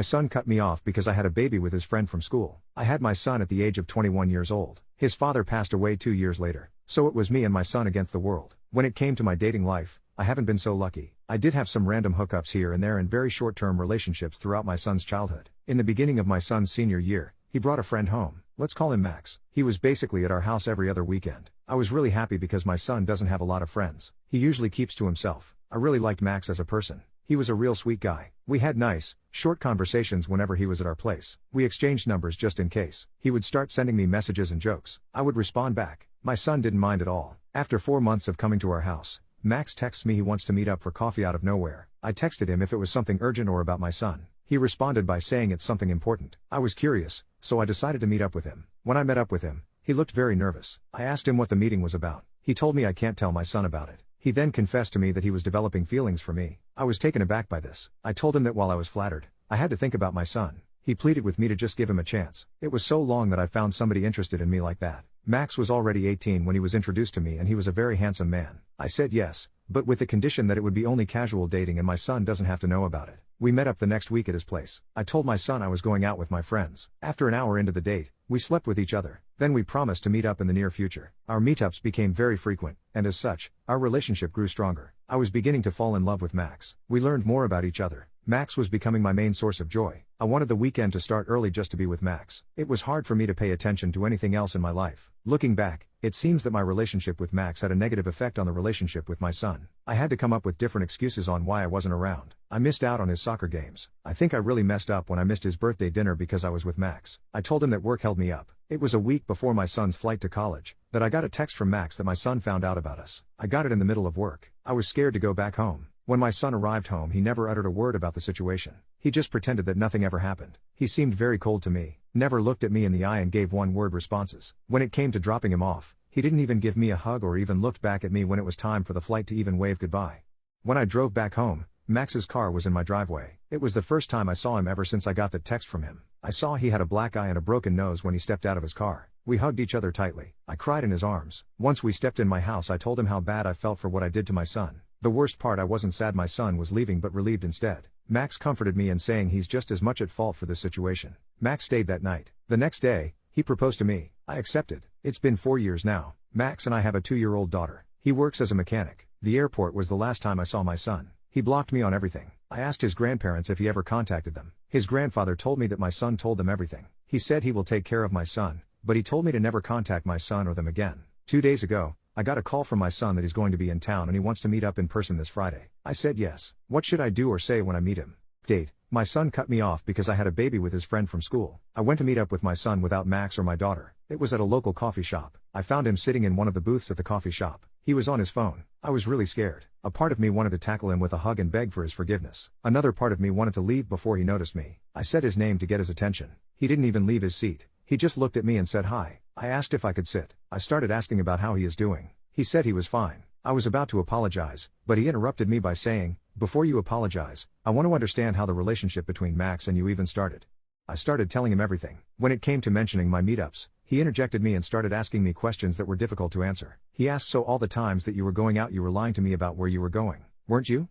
My son cut me off because I had a baby with his friend from school. I had my son at the age of 21 years old. His father passed away 2 years later, so it was me and my son against the world. When it came to my dating life, I haven't been so lucky. I did have some random hookups here and there in very short-term relationships throughout my son's childhood. In the beginning of my son's senior year, he brought a friend home. Let's call him Max. He was basically at our house every other weekend. I was really happy because my son doesn't have a lot of friends. He usually keeps to himself. I really liked Max as a person. He was a real sweet guy. We had nice, short conversations whenever he was at our place. We exchanged numbers just in case. He would start sending me messages and jokes. I would respond back. My son didn't mind at all. After 4 months of coming to our house, Max texts me he wants to meet up for coffee out of nowhere. I texted him if it was something urgent or about my son. He responded by saying it's something important. I was curious, so I decided to meet up with him. When I met up with him, he looked very nervous. I asked him what the meeting was about. He told me I can't tell my son about it. He then confessed to me that he was developing feelings for me. I was taken aback by this. I told him that while I was flattered, I had to think about my son. He pleaded with me to just give him a chance. It was so long that I found somebody interested in me like that. Max was already 18 when he was introduced to me and he was a very handsome man. I said yes, but with the condition that it would be only casual dating and my son doesn't have to know about it. We met up the next week at his place. I told my son I was going out with my friends. After an hour into the date, we slept with each other. Then we promised to meet up in the near future. Our meetups became very frequent, and as such, our relationship grew stronger. I was beginning to fall in love with Max. We learned more about each other. Max was becoming my main source of joy. I wanted the weekend to start early just to be with Max. It was hard for me to pay attention to anything else in my life. Looking back, it seems that my relationship with Max had a negative effect on the relationship with my son. I had to come up with different excuses on why I wasn't around. I missed out on his soccer games. I think I really messed up when I missed his birthday dinner because I was with Max. I told him that work held me up. It was a week before my son's flight to college that I got a text from Max that my son found out about us. I got it in the middle of work. I was scared to go back home. When my son arrived home, he never uttered a word about the situation. He just pretended that nothing ever happened. He seemed very cold to me, never looked at me in the eye and gave one-word responses. When it came to dropping him off, he didn't even give me a hug or even looked back at me when it was time for the flight to even wave goodbye. When I drove back home, Max's car was in my driveway. It was the first time I saw him ever since I got that text from him. I saw he had a black eye and a broken nose when he stepped out of his car. We hugged each other tightly. I cried in his arms. Once we stepped in my house, I told him how bad I felt for what I did to my son. The worst part, I wasn't sad my son was leaving but relieved instead. Max comforted me in saying he's just as much at fault for this situation. Max stayed that night. The next day, he proposed to me. I accepted. It's been 4 years now. Max and I have a 2-year-old daughter. He works as a mechanic. The airport was the last time I saw my son. He blocked me on everything. I asked his grandparents if he ever contacted them. His grandfather told me that my son told them everything. He said he will take care of my son, but he told me to never contact my son or them again. 2 days ago, I got a call from my son that he's going to be in town and he wants to meet up in person this Friday. I said yes. What should I do or say when I meet him? Date. My son cut me off because I had a baby with his friend from school. I went to meet up with my son without Max or my daughter. It was at a local coffee shop. I found him sitting in one of the booths at the coffee shop. He was on his phone. I was really scared. A part of me wanted to tackle him with a hug and beg for his forgiveness. Another part of me wanted to leave before he noticed me. I said his name to get his attention. He didn't even leave his seat. He just looked at me and said hi. I asked if I could sit. I started asking about how he is doing. He said he was fine. I was about to apologize, but he interrupted me by saying, "Before you apologize, I want to understand how the relationship between Max and you even started." I started telling him everything. When it came to mentioning my meetups, he interjected me and started asking me questions that were difficult to answer. He asked, "So all the times that you were going out you were lying to me about where you were going, weren't you?"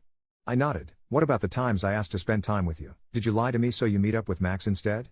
I nodded. "What about the times I asked to spend time with you? Did you lie to me so you meet up with Max instead?"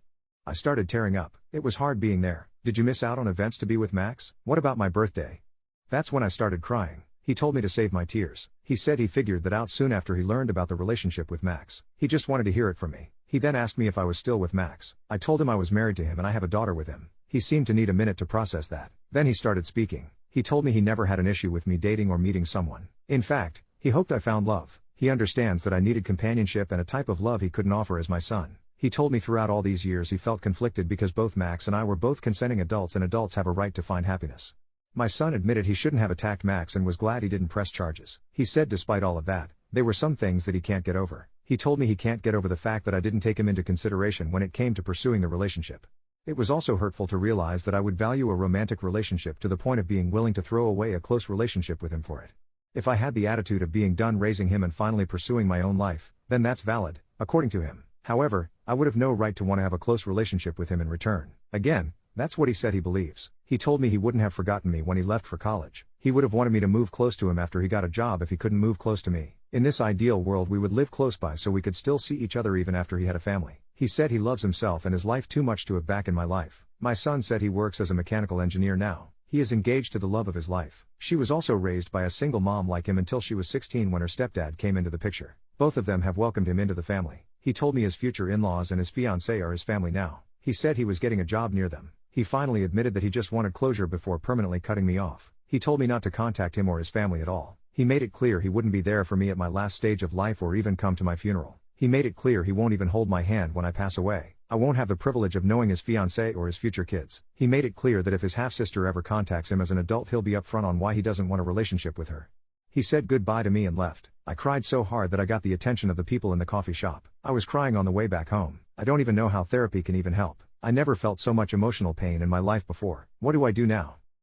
I started tearing up. It was hard being there. "Did you miss out on events to be with Max? What about my birthday?" That's when I started crying. He told me to save my tears. He said he figured that out soon after he learned about the relationship with Max. He just wanted to hear it from me. He then asked me if I was still with Max. I told him I was married to him and I have a daughter with him. He seemed to need a minute to process that. Then he started speaking. He told me he never had an issue with me dating or meeting someone. In fact, he hoped I found love. He understands that I needed companionship and a type of love he couldn't offer as my son. He told me throughout all these years he felt conflicted because both Max and I were both consenting adults and adults have a right to find happiness. My son admitted he shouldn't have attacked Max and was glad he didn't press charges. He said despite all of that, there were some things that he can't get over. He told me he can't get over the fact that I didn't take him into consideration when it came to pursuing the relationship. It was also hurtful to realize that I would value a romantic relationship to the point of being willing to throw away a close relationship with him for it. If I had the attitude of being done raising him and finally pursuing my own life, then that's valid, according to him. However, I would have no right to want to have a close relationship with him in return. Again, that's what he said he believes. He told me he wouldn't have forgotten me when he left for college. He would have wanted me to move close to him after he got a job if he couldn't move close to me. In this ideal world we would live close by so we could still see each other even after he had a family. He said he loves himself and his life too much to have back in my life. My son said he works as a mechanical engineer now. He is engaged to the love of his life. She was also raised by a single mom like him until she was 16 when her stepdad came into the picture. Both of them have welcomed him into the family. He told me his future in-laws and his fiancée are his family now. He said he was getting a job near them. He finally admitted that he just wanted closure before permanently cutting me off. He told me not to contact him or his family at all. He made it clear he wouldn't be there for me at my last stage of life or even come to my funeral. He made it clear he won't even hold my hand when I pass away. I won't have the privilege of knowing his fiancée or his future kids. He made it clear that if his half-sister ever contacts him as an adult he'll be upfront on why he doesn't want a relationship with her. He said goodbye to me and left. I cried so hard that I got the attention of the people in the coffee shop. I was crying on the way back home. I don't even know how therapy can even help. I never felt so much emotional pain in my life before. What do I do now?